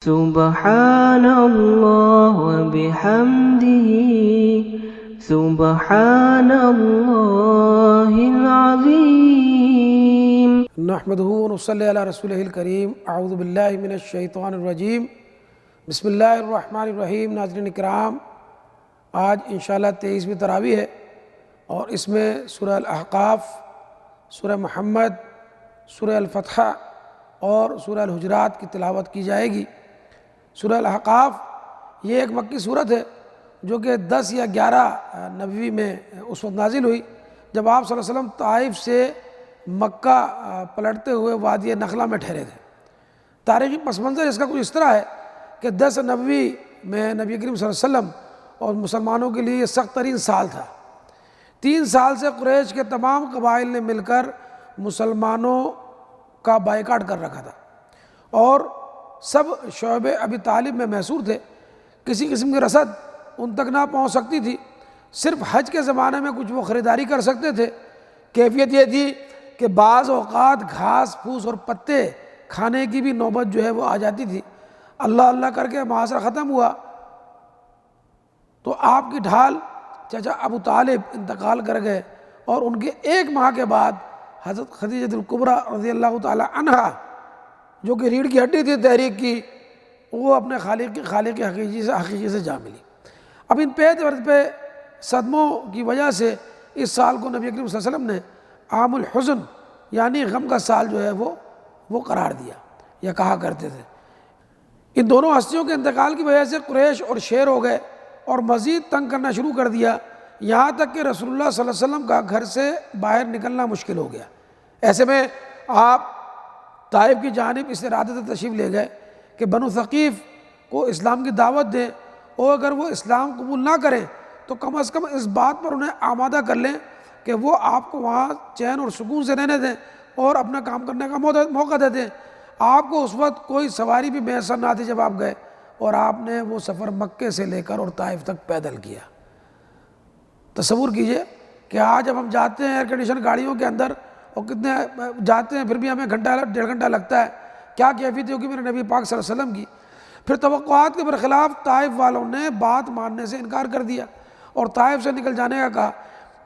سبحان اللہ وبحمدہ سبحان اللہ العظیم۔ نحمدہ ونصلی علی رسولہ الکریم۔ اعوذ باللہ من الشیطان الرجیم۔ بسم اللہ الرحمن الرحیم۔ ناظرین اکرام، آج انشاءاللہ 23ویں تراویح ہے اور اس میں سورہ الاحقاف، سورہ محمد، سورہ الفتح اور سورہ الحجرات کی تلاوت کی جائے گی۔ سورہ الاحقاف یہ ایک مکی صورت ہے جو کہ 10 یا 11 نبوی میں اس وقت نازل ہوئی جب آپ صلی اللہ علیہ وسلم طائف سے مکہ پلٹتے ہوئے وادی نخلہ میں ٹھہرے تھے۔ تاریخی پس منظر اس کا کچھ اس طرح ہے کہ 10 نبوی میں نبی کریم صلی اللہ علیہ وسلم اور مسلمانوں کے لیے یہ سخت ترین سال تھا۔ 3 سال سے قریش کے تمام قبائل نے مل کر مسلمانوں کا بائیکاٹ کر رکھا تھا اور سب شعب ابی طالب میں محصور تھے۔ کسی قسم کی رسد ان تک نہ پہنچ سکتی تھی۔ صرف حج کے زمانے میں کچھ وہ خریداری کر سکتے تھے۔ کیفیت یہ تھی کہ بعض اوقات گھاس پھوس اور پتے کھانے کی بھی نوبت جو ہے وہ آ جاتی تھی۔ اللہ اللہ کر کے محاصرہ ختم ہوا تو آپ کی ڈھال چچا ابو طالب انتقال کر گئے اور ان کے 1 ماہ کے بعد حضرت خدیجہ الکبریٰ رضی اللہ تعالی عنہا جو کہ ریڑھ کی ہڈی تھی تحریک کی، وہ اپنے خالق حقیقی سے جا ملی۔ اب ان پہ صدموں کی وجہ سے اس سال کو نبی کریم صلی اللہ علیہ وسلم نے عام الحزن یعنی غم کا سال جو ہے وہ قرار دیا یا کہا کرتے تھے۔ ان دونوں ہستیوں کے انتقال کی وجہ سے قریش اور شیر ہو گئے اور مزید تنگ کرنا شروع کر دیا، یہاں تک کہ رسول اللہ صلی اللہ علیہ وسلم کا گھر سے باہر نکلنا مشکل ہو گیا۔ ایسے میں آپ طائف کی جانب اس ارادے سے تشریف لے گئے کہ بنو ثقیف کو اسلام کی دعوت دیں اور اگر وہ اسلام قبول نہ کریں تو کم از کم اس بات پر انہیں آمادہ کر لیں کہ وہ آپ کو وہاں چین اور سکون سے رہنے دیں اور اپنا کام کرنے کا موقع دے دیں۔ آپ کو اس وقت کوئی سواری بھی میسر نہ تھی جب آپ گئے اور آپ نے وہ سفر مکے سے لے کر اور طائف تک پیدل کیا۔ تصور کیجئے کہ آج جب ہم جاتے ہیں ایئر کنڈیشن گاڑیوں کے اندر اور کتنے جاتے ہیں پھر بھی ہمیں 1.5 گھنٹہ لگتا ہے، کیا کیفیت ہوگی میرے نبی پاک صلی اللہ علیہ وسلم کی۔ پھر توقعات کے برخلاف طائف والوں نے بات ماننے سے انکار کر دیا اور طائف سے نکل جانے کا کہا۔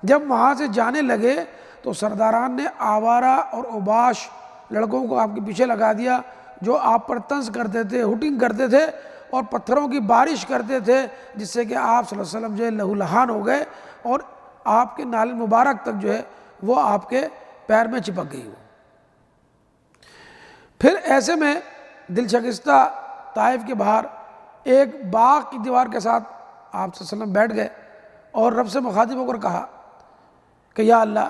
جب وہاں سے جانے لگے تو سرداران نے آوارہ اور اوباش لڑکوں کو آپ کے پیچھے لگا دیا جو آپ پر طنز کرتے تھے، ہوٹنگ کرتے تھے اور پتھروں کی بارش کرتے تھے، جس سے کہ آپ صلی اللہ علیہ وسلم جو ہے لہو لہان ہو گئے اور آپ کے نال مبارک تک جو ہے وہ آپ کے پیر میں چپک گئی ہو۔ پھر ایسے میں دل شکستہ طائف کے باہر ایک باغ کی دیوار کے ساتھ آپ صلی اللہ علیہ وسلم بیٹھ گئے اور رب سے مخاطب ہو کر کہا کہ یا اللہ،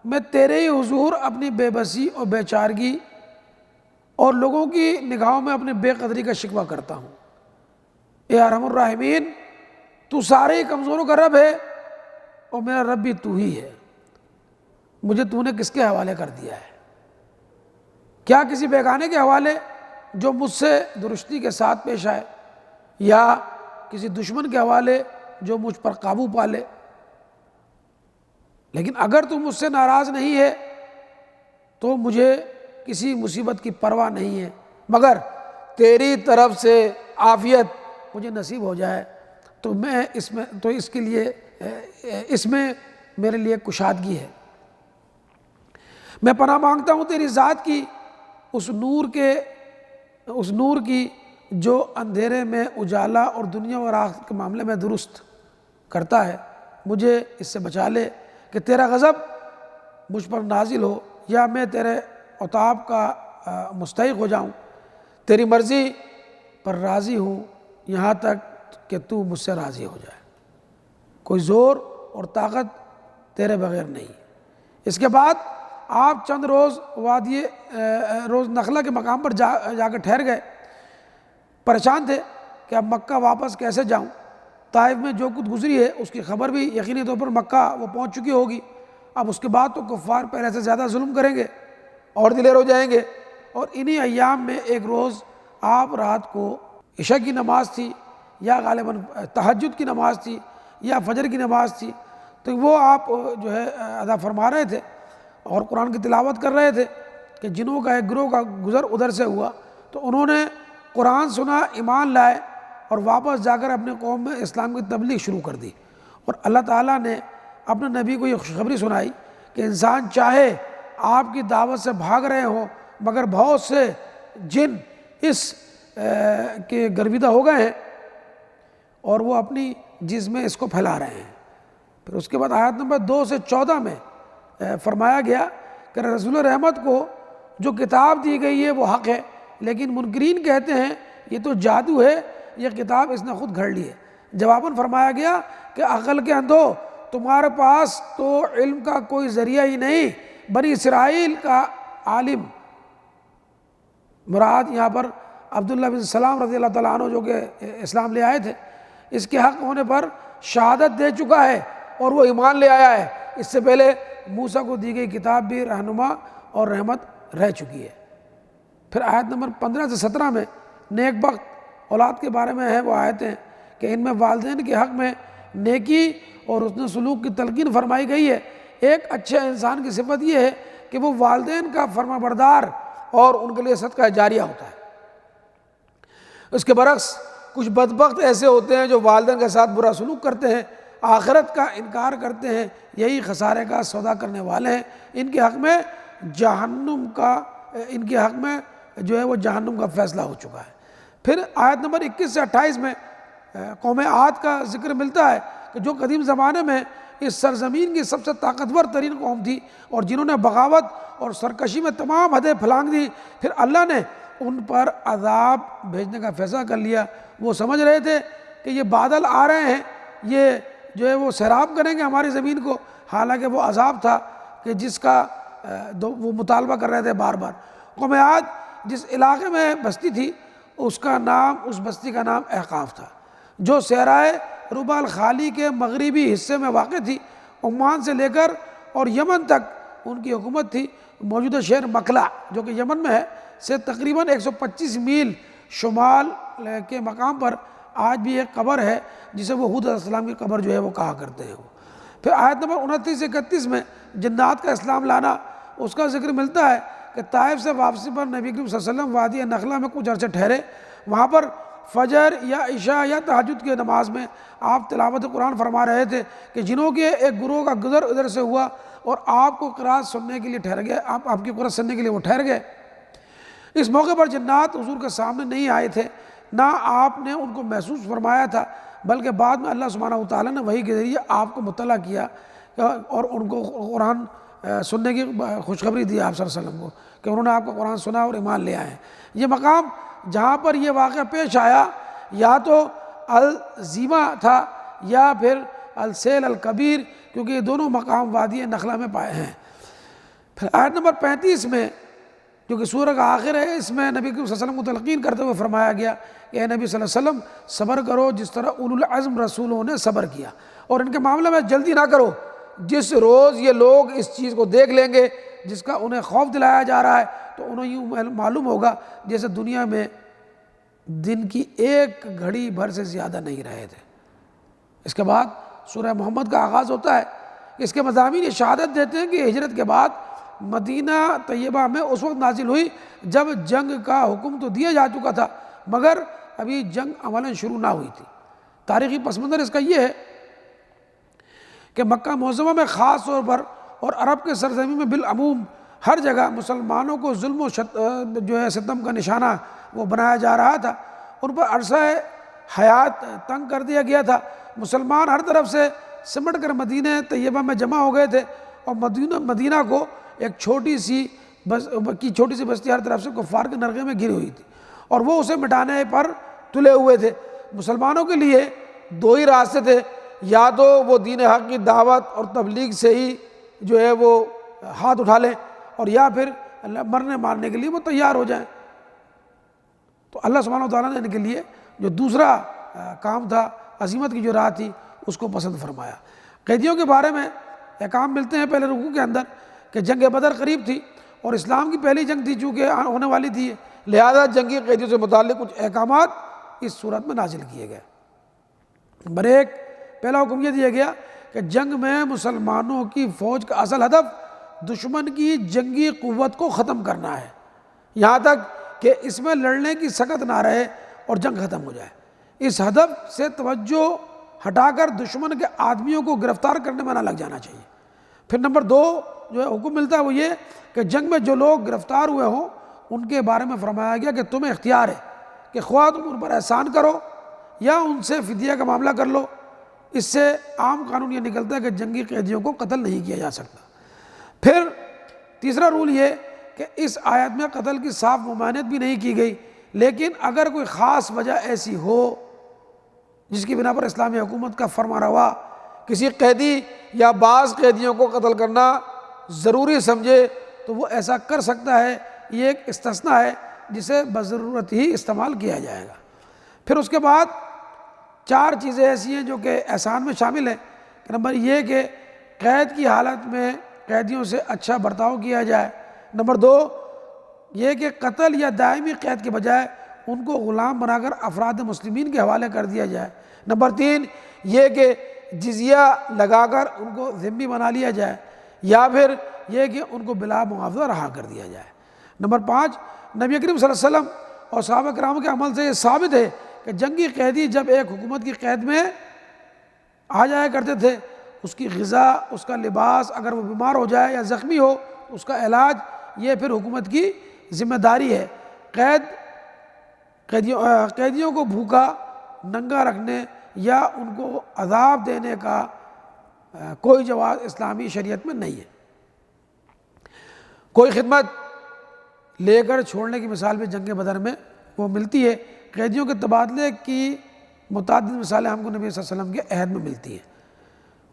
میں تیرے ہی حضور اپنی بے بسی اور بے چارگی اور لوگوں کی نگاہوں میں اپنی بے قدری کا شکوہ کرتا ہوں۔ اے ارحم الراحمین، تو سارے ہی کمزوروں کا رب ہے اور میرا رب بھی تو ہی ہے۔ مجھے تو نے کس کے حوالے کر دیا ہے؟ کیا کسی بیگانے کے حوالے جو مجھ سے درستی کے ساتھ پیش آئے، یا کسی دشمن کے حوالے جو مجھ پر قابو پا لے؟ لیکن اگر تو مجھ سے ناراض نہیں ہے تو مجھے کسی مصیبت کی پرواہ نہیں ہے، مگر تیری طرف سے عافیت مجھے نصیب ہو جائے تو اس میں میرے لیے کشادگی ہے۔ میں پناہ مانگتا ہوں تیری ذات کی اس نور کی جو اندھیرے میں اجالا اور دنیا اور آخرت کے معاملے میں درست کرتا ہے۔ مجھے اس سے بچا لے کہ تیرا غضب مجھ پر نازل ہو یا میں تیرے عتاب کا مستحق ہو جاؤں۔ تیری مرضی پر راضی ہوں یہاں تک کہ تو مجھ سے راضی ہو جائے۔ کوئی زور اور طاقت تیرے بغیر نہیں۔ اس کے بعد آپ چند روز نخلہ کے مقام پر جا کر ٹھہر گئے۔ پریشان تھے کہ اب مکہ واپس کیسے جاؤں۔ طائف میں جو کچھ گزری ہے اس کی خبر بھی یقینی طور پر مکہ وہ پہنچ چکی ہوگی۔ اب اس کے بعد تو کفار پہلے سے زیادہ ظلم کریں گے اور دلیر ہو جائیں گے۔ اور انہی ایام میں ایک روز آپ رات کو عشاء کی نماز تھی یا غالباً تہجد کی نماز تھی یا فجر کی نماز تھی، تو وہ آپ جو ہے ادا فرما رہے تھے اور قرآن کی تلاوت کر رہے تھے کہ جنوں کا ایک گروہ کا گزر ادھر سے ہوا تو انہوں نے قرآن سنا، ایمان لائے اور واپس جا کر اپنے قوم میں اسلام کی تبلیغ شروع کر دی۔ اور اللہ تعالیٰ نے اپنے نبی کو یہ خوشخبری سنائی کہ انسان چاہے آپ کی دعوت سے بھاگ رہے ہوں، مگر بہت سے جن اس کے گرویدہ ہو گئے ہیں اور وہ اپنی جسم میں اس کو پھیلا رہے ہیں۔ پھر اس کے بعد آیت نمبر 2 سے 14 میں فرمایا گیا کہ رسول رحمت کو جو کتاب دی گئی ہے وہ حق ہے، لیکن منکرین کہتے ہیں یہ تو جادو ہے، یہ کتاب اس نے خود گھڑ لی ہے۔ جواباً فرمایا گیا کہ عقل کے اندھو، تمہارے پاس تو علم کا کوئی ذریعہ ہی نہیں۔ بنی اسرائیل کا عالم مراد یہاں پر عبداللہ بن سلام رضی اللہ تعالیٰ عنہ جو کہ اسلام لے آئے تھے، اس کے حق ہونے پر شہادت دے چکا ہے اور وہ ایمان لے آیا ہے۔ اس سے پہلے موسیٰ کو دی گئی کتاب بھی رہنما اور رحمت رہ چکی ہے۔ پھر آیت نمبر 15 سے 17 میں نیک بخت اولاد کے بارے میں ہیں وہ آیتیں کہ ان میں والدین کے حق میں نیکی اور حسن سلوک کی تلقین فرمائی گئی ہے۔ ایک اچھے انسان کی صفت یہ ہے کہ وہ والدین کا فرما بردار اور ان کے لیے صدقہ جاریہ ہوتا ہے۔ اس کے برعکس کچھ بدبخت ایسے ہوتے ہیں جو والدین کے ساتھ برا سلوک کرتے ہیں، آخرت کا انکار کرتے ہیں، یہی خسارے کا سودا کرنے والے ہیں۔ ان کے حق میں جو ہے وہ جہنم کا فیصلہ ہو چکا ہے۔ پھر آیت نمبر 21 سے 28 میں قوم عاد کا ذکر ملتا ہے کہ جو قدیم زمانے میں اس سرزمین کی سب سے طاقتور ترین قوم تھی اور جنہوں نے بغاوت اور سرکشی میں تمام حدیں پھلانگ دی، پھر اللہ نے ان پر عذاب بھیجنے کا فیصلہ کر لیا۔ وہ سمجھ رہے تھے کہ یہ بادل آ رہے ہیں، یہ جو ہے وہ سیراب کریں گے ہماری زمین کو، حالانکہ وہ عذاب تھا کہ جس کا وہ مطالبہ کر رہے تھے بار بار۔ قوم عاد جس علاقے میں بستی تھی اس بستی کا نام احقاف تھا، جو صحرائے ربع الخالی کے مغربی حصے میں واقع تھی۔ عمان سے لے کر اور یمن تک ان کی حکومت تھی۔ موجودہ شہر مکلا جو کہ یمن میں ہے سے تقریباً 125 میل شمال کے مقام پر آج بھی ایک قبر ہے جسے وہ حود علیہ السلام کی قبر جو ہے وہ کہا کرتے ہیں۔ پھر آیت نمبر 29 سے 31 میں جنات کا اسلام لانا، اس کا ذکر ملتا ہے کہ طائف سے واپسی پر نبی کریم صلی اللہ علیہ وسلم وادی نخلا میں کچھ عرصے ٹھہرے۔ وہاں پر فجر یا عشاء یا تہجد کی نماز میں آپ تلاوت قرآن فرما رہے تھے کہ جنہوں کے ایک گروہ کا گزر ادھر سے ہوا اور آپ کو قرات سننے کے لیے ٹھہر گئے، آپ کی قرات سننے کے لیے وہ ٹھہر گئے۔ اس موقع پر جنات حضور کے سامنے نہیں آئے تھے، نہ آپ نے ان کو محسوس فرمایا تھا، بلکہ بعد میں اللہ سبحانہ وتعالیٰ نے وحی کے ذریعے آپ کو مطلع کیا اور ان کو قرآن سننے کی خوشخبری دی آپ صلی اللہ علیہ وسلم کو کہ انہوں نے آپ کا قرآن سنا اور ایمان لے آئے ہیں۔ یہ مقام جہاں پر یہ واقعہ پیش آیا یا تو الزیمہ تھا یا پھر السیل الکبیر، کیونکہ یہ دونوں مقام وادی نخلا میں پائے ہیں۔ پھر آیت نمبر 35 میں جو کہ سورہ کا آخر ہے، اس میں نبی صلی اللہ علیہ وسلم کو تلقین کرتے ہوئے فرمایا گیا کہ اے نبی صلی اللہ علیہ وسلم صبر کرو جس طرح اولو العزم رسولوں نے صبر کیا، اور ان کے معاملے میں جلدی نہ کرو۔ جس روز یہ لوگ اس چیز کو دیکھ لیں گے جس کا انہیں خوف دلایا جا رہا ہے تو انہیں یوں معلوم ہوگا جیسے دنیا میں دن کی ایک گھڑی بھر سے زیادہ نہیں رہے تھے۔ اس کے بعد سورہ محمد کا آغاز ہوتا ہے۔ اس کے مضامین یہ شہادت دیتے ہیں کہ ہجرت کے بعد مدینہ طیبہ میں اس وقت نازل ہوئی جب جنگ کا حکم تو دیا جا چکا تھا مگر ابھی جنگ عملاً شروع نہ ہوئی تھی۔ تاریخی پس منظر اس کا یہ ہے کہ مکہ معظمہ میں خاص طور پر اور عرب کے سرزمین میں بالعموم ہر جگہ مسلمانوں کو ظلم و جو ہے ستم کا نشانہ وہ بنایا جا رہا تھا۔ ان پر عرصہ حیات تنگ کر دیا گیا تھا۔ مسلمان ہر طرف سے سمٹ کر مدینہ طیبہ میں جمع ہو گئے تھے اور مدینہ کو ایک چھوٹی سی بستی ہر طرف سے کفار کے نرغے میں گھری ہوئی تھی اور وہ اسے مٹانے پر تلے ہوئے تھے۔ مسلمانوں کے لیے دو ہی راستے تھے، یا تو وہ دین حق کی دعوت اور تبلیغ سے ہی جو ہے وہ ہاتھ اٹھا لیں اور یا پھر مرنے مارنے کے لیے وہ تیار ہو جائیں۔ تو اللہ سبحانہ وتعالیٰ نے ان کے لیے جو دوسرا کام تھا، عزیمت کی جو راہ تھی، اس کو پسند فرمایا۔ قیدیوں کے بارے میں احکام ملتے ہیں پہلے رکوع کے اندر کہ جنگ بدر قریب تھی اور اسلام کی پہلی جنگ تھی چونکہ ہونے والی تھی، لہذا جنگی قیدیوں سے متعلق کچھ احکامات اس صورت میں نازل کیے گئے۔ نمبر 1، پہلا حکم یہ دیا گیا کہ جنگ میں مسلمانوں کی فوج کا اصل ہدف دشمن کی جنگی قوت کو ختم کرنا ہے، یہاں تک کہ اس میں لڑنے کی سکت نہ رہے اور جنگ ختم ہو جائے۔ اس ہدف سے توجہ ہٹا کر دشمن کے آدمیوں کو گرفتار کرنے میں نہ لگ جانا چاہیے۔ پھر نمبر 2 جو ہے حکم ملتا ہے وہ یہ کہ جنگ میں جو لوگ گرفتار ہوئے ہوں ان کے بارے میں فرمایا گیا کہ تمہیں اختیار ہے کہ خواہ تم ان پر احسان کرو یا ان سے فدیہ کا معاملہ کر لو۔ اس سے عام قانون یہ نکلتا ہے کہ جنگی قیدیوں کو قتل نہیں کیا جا سکتا۔ پھر تیسرا رول یہ کہ اس آیت میں قتل کی صاف ممانعت بھی نہیں کی گئی، لیکن اگر کوئی خاص وجہ ایسی ہو جس کی بنا پر اسلامی حکومت کا فرما روا کسی قیدی یا بعض قیدیوں کو قتل کرنا ضروری سمجھے تو وہ ایسا کر سکتا ہے۔ یہ ایک استثناء ہے جسے بضرورت ہی استعمال کیا جائے گا۔ پھر اس کے بعد 4 چیزیں ایسی ہیں جو کہ احسان میں شامل ہیں۔ نمبر یہ کہ قید کی حالت میں قیدیوں سے اچھا برتاؤ کیا جائے۔ نمبر 2 یہ کہ قتل یا دائمی قید کے بجائے ان کو غلام بنا کر افراد مسلمین کے حوالے کر دیا جائے۔ نمبر 3 یہ کہ جزیہ لگا کر ان کو ذمہ بنا لیا جائے، یا پھر یہ کہ ان کو بلا معاوضہ رہا کر دیا جائے۔ نمبر 5 نبی کریم صلی اللہ علیہ وسلم اور صحابہ کرام کے عمل سے یہ ثابت ہے کہ جنگی قیدی جب ایک حکومت کی قید میں آ جایا کرتے تھے، اس کی غذا، اس کا لباس، اگر وہ بیمار ہو جائے یا زخمی ہو اس کا علاج، یہ پھر حکومت کی ذمہ داری ہے۔ قیدیوں کو بھوکا ننگا رکھنے یا ان کو عذاب دینے کا کوئی جواز اسلامی شریعت میں نہیں ہے۔ کوئی خدمت لے کر چھوڑنے کی مثال بھی جنگ بدر میں وہ ملتی ہے۔ قیدیوں کے تبادلے کی متعدد مثالیں ہم کو نبی صلی اللہ علیہ وسلم کے عہد میں ملتی ہیں۔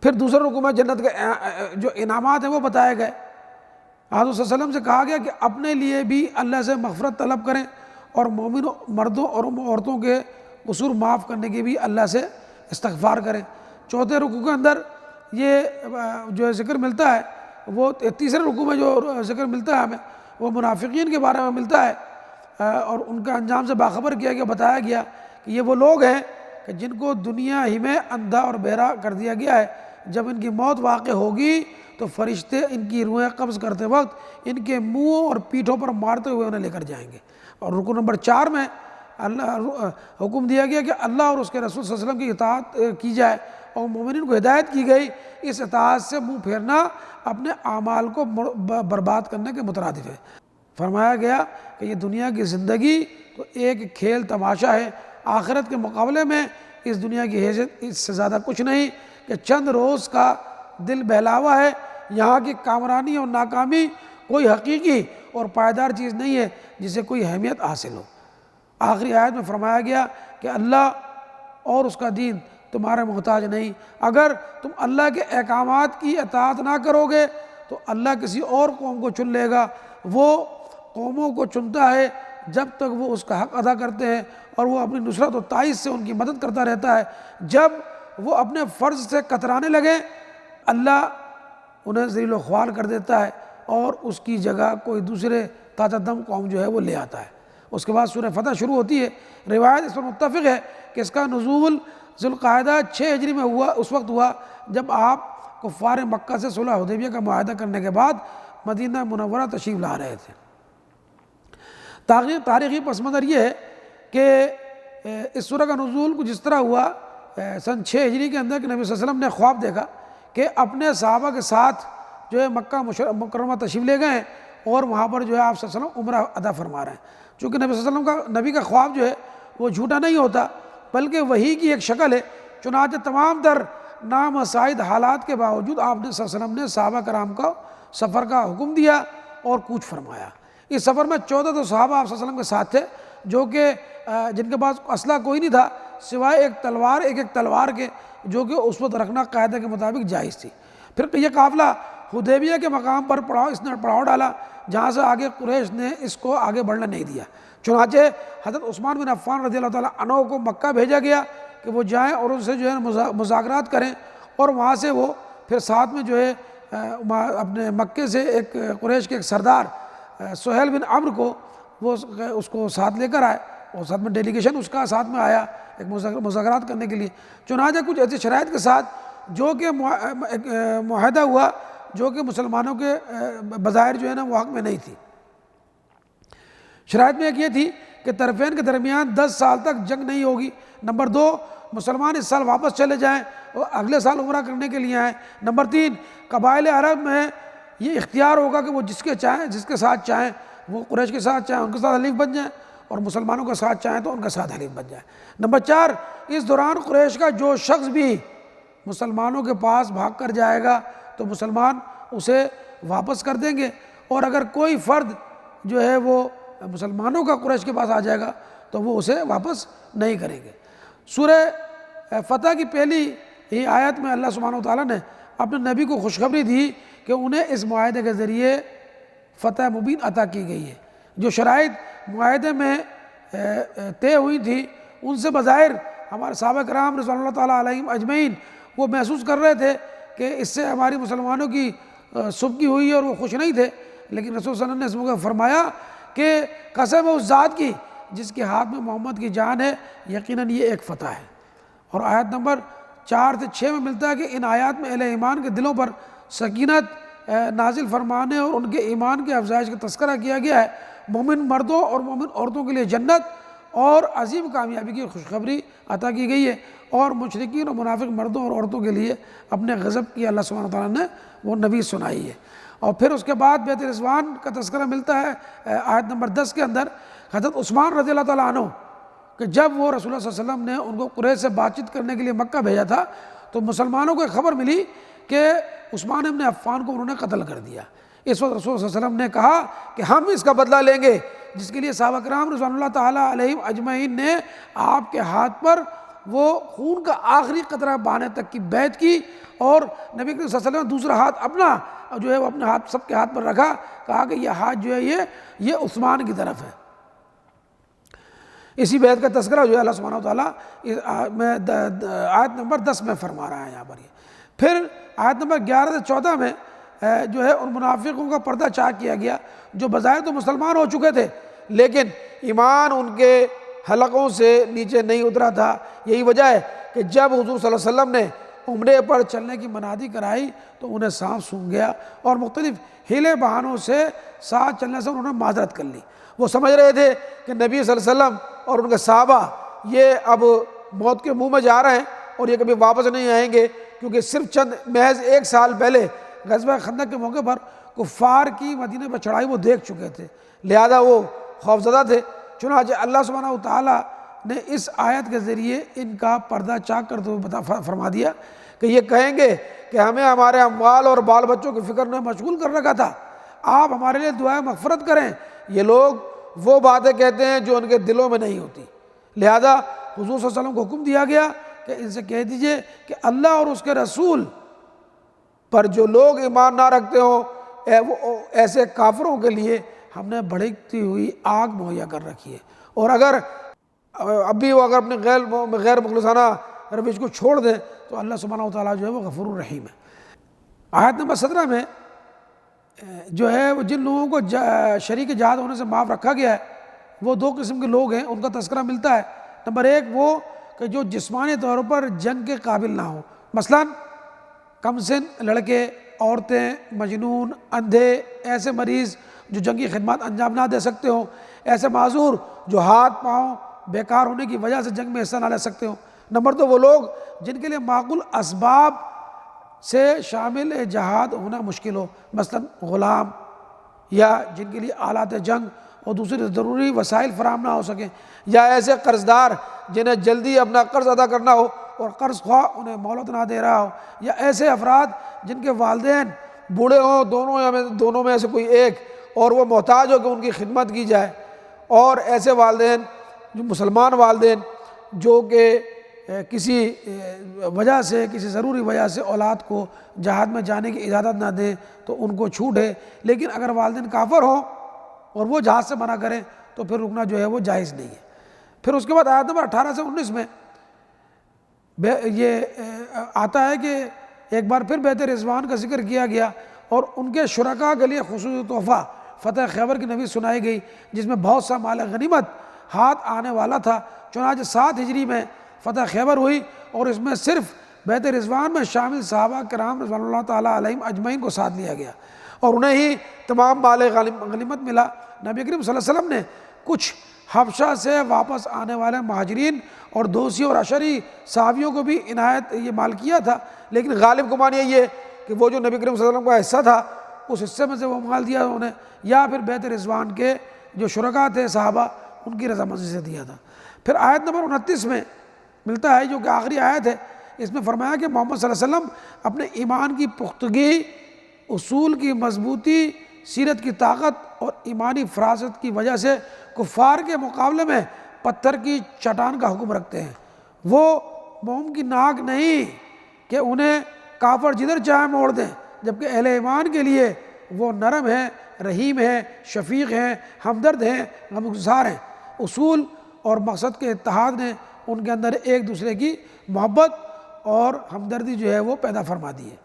پھر دوسرا رکن میں جنت کے جو انعامات ہیں وہ بتائے گئے۔ حضرت صلی اللہ علیہ وسلم سے کہا گیا کہ اپنے لیے بھی اللہ سے مغفرت طلب کریں اور مومن مردوں اور عورتوں کے قصور معاف کرنے کی بھی اللہ سے استغفار کریں۔ چوتھے رکوع کے اندر یہ جو ذکر ملتا ہے، وہ تیسرے رکوع میں جو ذکر ملتا ہے ہمیں وہ منافقین کے بارے میں ملتا ہے، اور ان کا انجام سے باخبر کیا گیا، بتایا گیا کہ یہ وہ لوگ ہیں کہ جن کو دنیا ہی میں اندھا اور بہرا کر دیا گیا ہے۔ جب ان کی موت واقع ہوگی تو فرشتے ان کی روحیں قبض کرتے وقت ان کے منہوں اور پیٹھوں پر مارتے ہوئے انہیں لے کر جائیں گے۔ اور رکن نمبر 4 میں اللہ حکم دیا گیا کہ اللہ اور اس کے رسول صلی اللہ علیہ وسلم کی اطاعت کی جائے، اور مومنین کو ہدایت کی گئی اس اطاعت سے منہ پھیرنا اپنے اعمال کو برباد کرنے کے مترادف ہے۔ فرمایا گیا کہ یہ دنیا کی زندگی تو ایک کھیل تماشا ہے، آخرت کے مقابلے میں اس دنیا کی حیثیت اس سے زیادہ کچھ نہیں کہ چند روز کا دل بہلاوا ہے۔ یہاں کی کامرانی اور ناکامی کوئی حقیقی اور پائیدار چیز نہیں ہے جسے کوئی اہمیت حاصل ہو۔ آخری آیت میں فرمایا گیا کہ اللہ اور اس کا دین تمہارے محتاج نہیں۔ اگر تم اللہ کے احکامات کی اطاعت نہ کرو گے تو اللہ کسی اور قوم کو چن لے گا۔ وہ قوموں کو چنتا ہے جب تک وہ اس کا حق ادا کرتے ہیں، اور وہ اپنی نصرت و تائید سے ان کی مدد کرتا رہتا ہے۔ جب وہ اپنے فرض سے کترانے لگے اللہ انہیں ذلیل و خوار کر دیتا ہے اور اس کی جگہ کوئی دوسرے طاقت دم قوم جو ہے وہ لے آتا ہے۔ اس کے بعد سورہ فتح شروع ہوتی ہے۔ روایت اس پر متفق ہے کہ اس کا نزول ذوالقعدہ 6 ہجری میں ہوا، اس وقت ہوا جب آپ کفار مکہ سے صلح حدیبیہ کا معاہدہ کرنے کے بعد مدینہ منورہ تشریف لا رہے تھے۔ تاریخی پس منظر یہ ہے کہ اس سورہ کا نزول کچھ اس طرح ہوا سن 6 ہجری کے اندر کہ نبی صلی اللہ علیہ وسلم نے خواب دیکھا کہ اپنے صحابہ کے ساتھ جو ہے مکہ مکرمہ تشریف لے گئے ہیں، اور وہاں پر جو ہے آپ صلی اللہ علیہ وسلم عمرہ ادا فرما رہے ہیں۔ چونکہ نبی صلی اللہ علیہ وسلم کا نبی کا خواب جو ہے وہ جھوٹا نہیں ہوتا بلکہ وحی کی ایک شکل ہے۔ چنانچہ تمام تر نامساعد حالات کے باوجود آپ نے صلی اللہ علیہ وسلم نے صحابہ کرام کو سفر کا حکم دیا اور کوچ فرمایا۔ اس سفر میں 14 تو صحابہ آپ صلی اللہ علیہ وسلم کے ساتھ تھے جو کہ جن کے پاس اسلحہ کوئی نہیں تھا سوائے ایک تلوار کے، جو کہ اس وقت رکھنا قاعدے کے مطابق جائز تھی۔ پھر یہ قافلہ حدیبیہ کے مقام پر اس نے پڑاؤ ڈالا جہاں سے آگے قریش نے اس کو آگے بڑھنے نہیں دیا۔ چنانچہ حضرت عثمان بن عفان رضی اللہ تعالیٰ عنہ کو مکہ بھیجا گیا کہ وہ جائیں اور ان سے جو ہے مذاکرات کریں، اور وہاں سے وہ پھر ساتھ میں جو ہے اپنے مکے سے ایک قریش کے ایک سردار سہیل بن عمرو کو وہ اس کو ساتھ لے کر آئے، اور ساتھ میں ڈیلیگیشن اس کا ساتھ میں آیا ایک مذاکرات کرنے کے لیے۔ چنانچہ کچھ ایسی شرائط کے ساتھ جو کہ معاہدہ ہوا جو کہ مسلمانوں کے بظاہر جو ہے نا وہ حق میں نہیں تھی۔ شرائط میں ایک یہ تھی کہ طرفین کے درمیان 10 سال تک جنگ نہیں ہوگی۔ نمبر 2، مسلمان اس سال واپس چلے جائیں اور اگلے سال عمرہ کرنے کے لیے آئیں۔ نمبر 3، قبائل عرب میں یہ اختیار ہوگا کہ وہ جس کے ساتھ چاہیں وہ قریش کے ساتھ چاہیں ان کے ساتھ حلیف بن جائیں، اور مسلمانوں کے ساتھ چاہیں تو ان کے ساتھ حلیف بن جائیں۔ نمبر 4، اس دوران قریش کا جو شخص بھی مسلمانوں کے پاس بھاگ کر جائے گا تو مسلمان اسے واپس کر دیں گے، اور اگر کوئی فرد جو ہے وہ مسلمانوں کا قریش کے پاس آ جائے گا تو وہ اسے واپس نہیں کریں گے۔ سورہ فتح کی پہلی ہی آیت میں اللہ سبحانہ وتعالیٰ نے اپنے نبی کو خوشخبری دی کہ انہیں اس معاہدے کے ذریعے فتح مبین عطا کی گئی ہے۔ جو شرائط معاہدے میں طے ہوئی تھی ان سے بظاہر ہمارے صحابہ کرام رضوان اللہ تعالیٰ علیہم اجمعین وہ محسوس کر رہے تھے کہ اس سے ہماری مسلمانوں کی سبکی ہوئی ہے اور وہ خوش نہیں تھے، لیکن رسول صلی اللہ علیہ وسلم نے اس موقع فرمایا کہ قسم ہے اس ذات کی جس کے ہاتھ میں محمد کی جان ہے، یقیناً یہ ایک فتح ہے۔ اور آیت نمبر 4 سے 6 میں ملتا ہے کہ ان آیات میں اہل ایمان کے دلوں پر سکینت نازل فرمانے اور ان کے ایمان کے افزائش کا تذکرہ کیا گیا ہے۔ مومن مردوں اور مومن عورتوں کے لیے جنت اور عظیم کامیابی کی خوشخبری عطا کی گئی ہے، اور مشرکین اور منافق مردوں اور عورتوں کے لیے اپنے غضب کی اللہ سبحانہ وتعالیٰ نے وہ نوید سنائی ہے۔ اور پھر اس کے بعد بیعت رضوان کا تذکرہ ملتا ہے آیت نمبر 10 کے اندر۔ حضرت عثمان رضی اللہ تعالیٰ عنہ کہ جب وہ رسول اللہ صلی اللہ علیہ وسلم نے ان کو قریش سے بات چیت کرنے کے لیے مکہ بھیجا تھا تو مسلمانوں کو ایک خبر ملی کہ عثمان ابن عفان کو انہوں نے قتل کر دیا۔ اس وقت رسول صلی اللہ علیہ وسلم نے کہا کہ ہم اس کا بدلہ لیں گے، جس کے لیے صحابہ کرام رضوان اللہ تعالیٰ علیہم اجمعین نے آپ کے ہاتھ پر وہ خون کا آخری قطرہ بہانے تک کی بیعت کی، اور نبی کریم صلی اللہ علیہ وسلم نے دوسرا ہاتھ اپنا جو ہے وہ اپنے ہاتھ سب کے ہاتھ پر رکھا، کہا کہ یہ ہاتھ جو ہے یہ عثمان کی طرف ہے۔ اسی بیعت کا تذکرہ جو ہے اللہ سبحانہ وتعالیٰ آیت نمبر 10 میں فرما رہا ہے یہاں پر۔ پھر آیت نمبر 11 سے 14 میں جو ہے ان منافقوں کا پردہ چاک کیا گیا جو بظاہر تو مسلمان ہو چکے تھے لیکن ایمان ان کے حلقوں سے نیچے نہیں اترا تھا۔ یہی وجہ ہے کہ جب حضور صلی اللہ علیہ وسلم نے عمرے پر چلنے کی منادی کرائی تو انہیں سانس سونگ گیا، اور مختلف ہیلے بہانوں سے ساتھ چلنے سے انہوں نے معذرت کر لی۔ وہ سمجھ رہے تھے کہ نبی صلی اللہ علیہ وسلم اور ان کے صحابہ یہ اب موت کے منہ میں جا رہے ہیں اور یہ کبھی واپس نہیں آئیں گے، کیونکہ صرف محض 1 سال پہلے غزوہ خندق کے موقع پر کفار کی مدینے پر چڑھائی وہ دیکھ چکے تھے، لہذا وہ خوفزدہ تھے۔ چنانچہ اللہ سبحانہ وتعالیٰ نے اس آیت کے ذریعے ان کا پردہ چاک کرتے ہوئے فرما دیا کہ یہ کہیں گے کہ ہمیں ہمارے اموال اور بال بچوں کی فکر نے مشغول کر رکھا تھا، آپ ہمارے لیے دعائیں مغفرت کریں۔ یہ لوگ وہ باتیں کہتے ہیں جو ان کے دلوں میں نہیں ہوتی، لہذا حضور صلی اللہ علیہ وسلم کو حکم دیا گیا کہ ان سے کہہ دیجئے کہ اللہ اور اس کے رسول پر جو لوگ ایمان نہ رکھتے ہوں ایسے کافروں کے لیے ہم نے بھڑکتی ہوئی آگ مہیا کر رکھی ہے، اور اگر اب بھی وہ اپنے غیر مخلصانہ روش کو چھوڑ دیں تو اللہ سبحانہ وتعالیٰ جو ہے وہ غفور الرحیم ہے۔ آیت نمبر 17 میں جو ہے وہ جن لوگوں کو شریک جہاد ہونے سے معاف رکھا گیا ہے وہ 2 قسم کے لوگ ہیں، ان کا تذکرہ ملتا ہے۔ نمبر 1 وہ کہ جو جسمانی طور پر جنگ کے قابل نہ ہوں، مثلاً کم سن لڑکے، عورتیں، مجنون، اندھے، ایسے مریض جو جنگی خدمات انجام نہ دے سکتے ہوں، ایسے معذور جو ہاتھ پاؤں بیکار ہونے کی وجہ سے جنگ میں حصہ نہ لے سکتے ہوں۔ نمبر 2 وہ لوگ جن کے لیے معقول اسباب سے شامل جہاد ہونا مشکل ہو، مثلاً غلام، یا جن کے لیے آلات جنگ اور دوسرے ضروری وسائل فراہم نہ ہو سکیں، یا ایسے قرض دار جنہیں جلدی اپنا قرض ادا کرنا ہو اور قرض خواہ انہیں مہلت نہ دے رہا ہو، یا ایسے افراد جن کے والدین بوڑھے ہوں، دونوں میں سے کوئی ایک، اور وہ محتاج ہو کہ ان کی خدمت کی جائے، اور ایسے والدین جو مسلمان والدین جو کہ کسی وجہ سے، کسی ضروری وجہ سے اولاد کو جہاد میں جانے کی اجازت نہ دیں تو ان کو چھوٹ ہے، لیکن اگر والدین کافر ہوں اور وہ جہاد سے منع کریں تو پھر رکنا جو ہے وہ جائز نہیں ہے۔ پھر اس کے بعد آیت نمبر 18 سے 19 میں یہ آتا ہے کہ ایک بار پھر بیعت رضوان کا ذکر کیا گیا اور ان کے شرکاء کے لیے خصوصی تحفہ فتح خیبر کی نوید سنائی گئی، جس میں بہت سا مال غنیمت ہاتھ آنے والا تھا۔ چنانچہ 7 ہجری میں فتح خیبر ہوئی اور اس میں صرف بیعت رضوان میں شامل صحابہ کرام رضوان اللہ تعالیٰ علیہم اجمعین کو ساتھ لیا گیا اور انہیں ہی تمام مال غنیمت ملا۔ نبی کریم صلی اللہ علیہ وسلم نے کچھ حبشہ سے واپس آنے والے مہاجرین اور دوسی اور عشری صحابیوں کو بھی عنایت یہ مال کیا تھا، لیکن غالب گمان یہی ہے کہ وہ جو نبی کریم صلی اللہ علیہ وسلم کا حصہ تھا اس حصے میں سے وہ مال دیا انہوں نے، یا پھر بیت رضوان کے جو شرکاء تھے صحابہ ان کی رضامندی سے دیا تھا۔ پھر آیت نمبر 29 میں ملتا ہے جو کہ آخری آیت ہے، اس میں فرمایا کہ محمد صلی اللہ علیہ وسلم اپنے ایمان کی پختگی، اصول کی مضبوطی، سیرت کی طاقت اور ایمانی فراست کی وجہ سے کفار کے مقابلے میں پتھر کی چٹان کا حکم رکھتے ہیں۔ وہ موم کی ناک نہیں کہ انہیں کافر جدھر چاہے موڑ دیں، جبکہ اہل ایمان کے لیے وہ نرم ہیں، رحیم ہیں، شفیق ہیں، ہمدرد ہیں، غمگسار ہیں۔ اصول اور مقصد کے اتحاد نے ان کے اندر ایک دوسرے کی محبت اور ہمدردی جو ہے وہ پیدا فرما دی ہے۔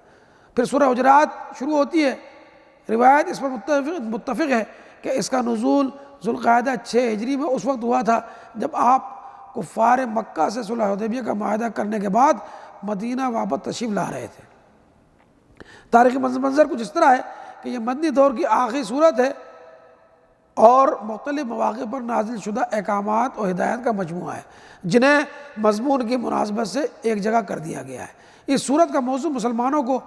پھر سورہ حجرات شروع ہوتی ہے، روایت اس پر متفق ہے کہ اس کا نزول ذوالقعدہ 6 ہجری میں اس وقت ہوا تھا جب آپ کفار مکہ سے صلح حدیبیہ کا معاہدہ کرنے کے بعد مدینہ واپس تشریف لا رہے تھے۔ تاریخی منظر کچھ اس طرح ہے کہ یہ مدنی دور کی آخری صورت ہے اور مختلف مواقع پر نازل شدہ احکامات اور ہدایات کا مجموعہ ہے جنہیں مضمون کی مناسبت سے ایک جگہ کر دیا گیا ہے۔ اس صورت کا موضوع مسلمانوں کو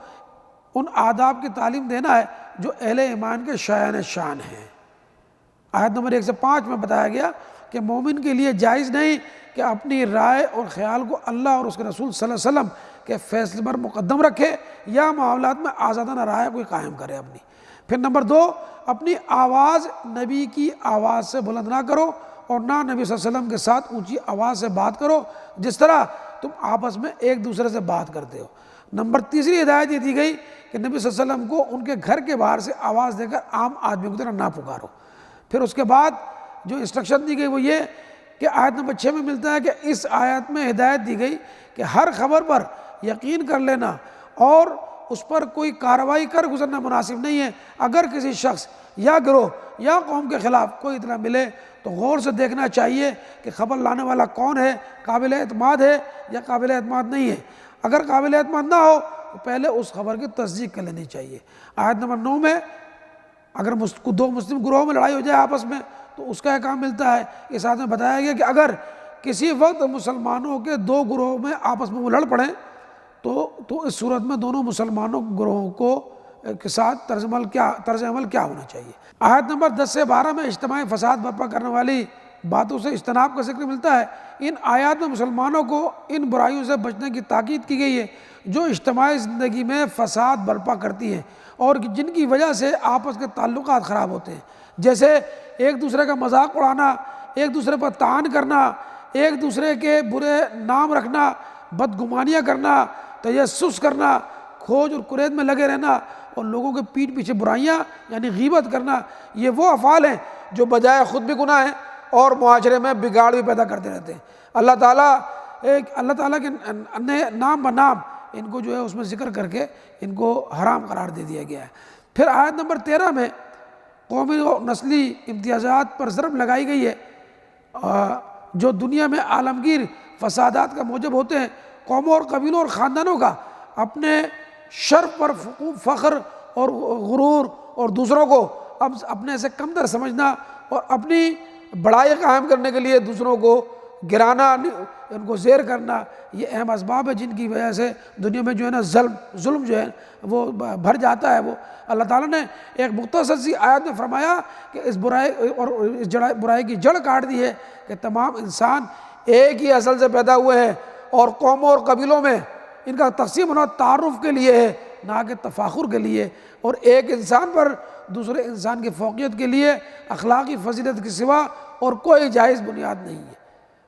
ان آداب کی تعلیم دینا ہے جو اہل ایمان کے شایان شان ہیں۔ آیت نمبر 1 سے 5 میں بتایا گیا کہ مومن کے لیے جائز نہیں کہ اپنی رائے اور خیال کو اللہ اور اس کے رسول صلی اللہ علیہ وسلم کے فیصلے پر مقدم رکھے یا معاملات میں آزادانہ رائے کوئی قائم کرے اپنی۔ پھر نمبر 2، اپنی آواز نبی کی آواز سے بلند نہ کرو اور نہ نبی صلی اللہ علیہ وسلم کے ساتھ اونچی آواز سے بات کرو جس طرح تم آپس میں ایک دوسرے سے بات کرتے ہو۔ نمبر 3 ہدایت یہ دی گئی کہ نبی صلی اللہ علیہ وسلم کو ان کے گھر کے باہر سے آواز دے کر عام آدمیوں کی طرح نہ پکارو۔ پھر اس کے بعد جو انسٹرکشن دی گئی وہ یہ کہ آیت نمبر 6 میں ملتا ہے کہ اس آیت میں ہدایت دی گئی کہ ہر خبر پر یقین کر لینا اور اس پر کوئی کارروائی کر گزرنا مناسب نہیں ہے۔ اگر کسی شخص یا گروہ یا قوم کے خلاف کوئی اطلاع ملے تو غور سے دیکھنا چاہیے کہ خبر لانے والا کون ہے، قابل اعتماد ہے یا قابل اعتماد نہیں ہے۔ اگر قابل اعتماد نہ ہو تو پہلے اس خبر کی تصدیق کر لینی چاہیے۔ آیت نمبر 9 میں اگر 2 مسلم گروہوں میں لڑائی ہو جائے آپس میں تو اس کا احکام ملتا ہے۔ اس آیت میں بتایا گیا کہ اگر کسی وقت مسلمانوں کے 2 گروہوں میں آپس میں وہ لڑ پڑیں تو اس صورت میں دونوں مسلمانوں گروہوں کو کے ساتھ طرز عمل کیا ہونا چاہیے۔ آیت نمبر 10 سے 12 میں اجتماعی فساد برپا کرنے والی باتوں سے اجتناب کا ذکر ملتا ہے۔ ان آیات میں مسلمانوں کو ان برائیوں سے بچنے کی تاکید کی گئی ہے جو اجتماعی زندگی میں فساد برپا کرتی ہیں اور جن کی وجہ سے آپس کے تعلقات خراب ہوتے ہیں، جیسے ایک دوسرے کا مذاق اڑانا، ایک دوسرے پر طعن کرنا، ایک دوسرے کے برے نام رکھنا، بدگمانیاں کرنا، تجسس کرنا، کھوج اور کرید میں لگے رہنا اور لوگوں کے پیٹھ پیچھے برائیاں یعنی غیبت کرنا۔ یہ وہ افعال ہیں جو بجائے خود بھی گناہ ہیں اور معاشرے میں بگاڑ بھی پیدا کرتے رہتے ہیں۔ اللہ تعالیٰ کے نام بنام ان کو جو ہے اس میں ذکر کر کے ان کو حرام قرار دے دیا گیا ہے۔ پھر آیت نمبر 13 میں قومی اور نسلی امتیازات پر ضرب لگائی گئی ہے جو دنیا میں عالمگیر فسادات کا موجب ہوتے ہیں۔ قوموں اور قبیلوں اور خاندانوں کا اپنے شرف پر فخر اور غرور اور دوسروں کو اب اپنے سے کمتر سمجھنا اور اپنی بڑائی قائم کرنے کے لیے دوسروں کو گرانا، ان کو زیر کرنا، یہ اہم اسباب ہے جن کی وجہ سے دنیا میں جو ہے نا ظلم جو ہے وہ بھر جاتا ہے۔ وہ اللہ تعالیٰ نے ایک مختصر سی آیت میں فرمایا کہ اس برائی کی جڑ کاٹ دی ہے کہ تمام انسان ایک ہی اصل سے پیدا ہوئے ہیں اور قوموں اور قبیلوں میں ان کا تقسیم ہونا تعارف کے لیے ہے نہ کہ تفاخر کے لیے، اور ایک انسان پر دوسرے انسان کی فوقیت کے لیے اخلاقی فضیلت کے سوا اور کوئی جائز بنیاد نہیں ہے۔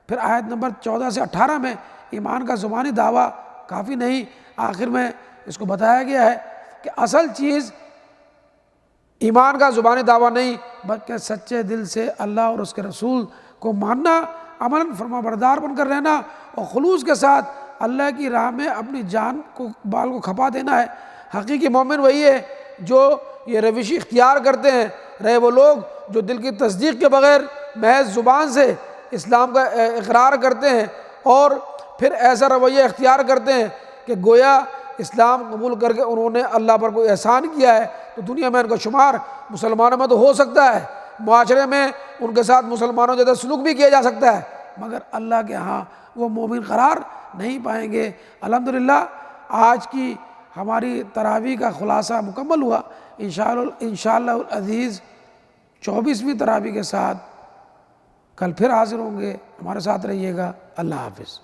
پھر آیت نمبر 14 سے 18 میں ایمان کا زبانی دعویٰ کافی نہیں، آخر میں اس کو بتایا گیا ہے کہ اصل چیز ایمان کا زبانی دعویٰ نہیں بلکہ سچے دل سے اللہ اور اس کے رسول کو ماننا، عملاً فرما بردار بن کر رہنا اور خلوص کے ساتھ اللہ کی راہ میں اپنی جان کو بال کو کھپا دینا ہے۔ حقیقی مومن وہی ہے جو یہ روشی اختیار کرتے ہیں، رہے وہ لوگ جو دل کی تصدیق کے بغیر محض زبان سے اسلام کا اقرار کرتے ہیں اور پھر ایسا رویہ اختیار کرتے ہیں کہ گویا اسلام قبول کر کے انہوں نے اللہ پر کوئی احسان کیا ہے تو دنیا میں ان کا شمار مسلمانوں میں تو ہو سکتا ہے، معاشرے میں ان کے ساتھ مسلمانوں جیسا سلوک بھی کیا جا سکتا ہے، مگر اللہ کے ہاں وہ مومن قرار نہیں پائیں گے۔ الحمدللہ آج کی ہماری تراویح کا خلاصہ مکمل ہوا۔ انشاءاللہ العزیز 24ویں تراویح کے ساتھ کل پھر حاضر ہوں گے، ہمارے ساتھ رہیے گا۔ اللہ حافظ۔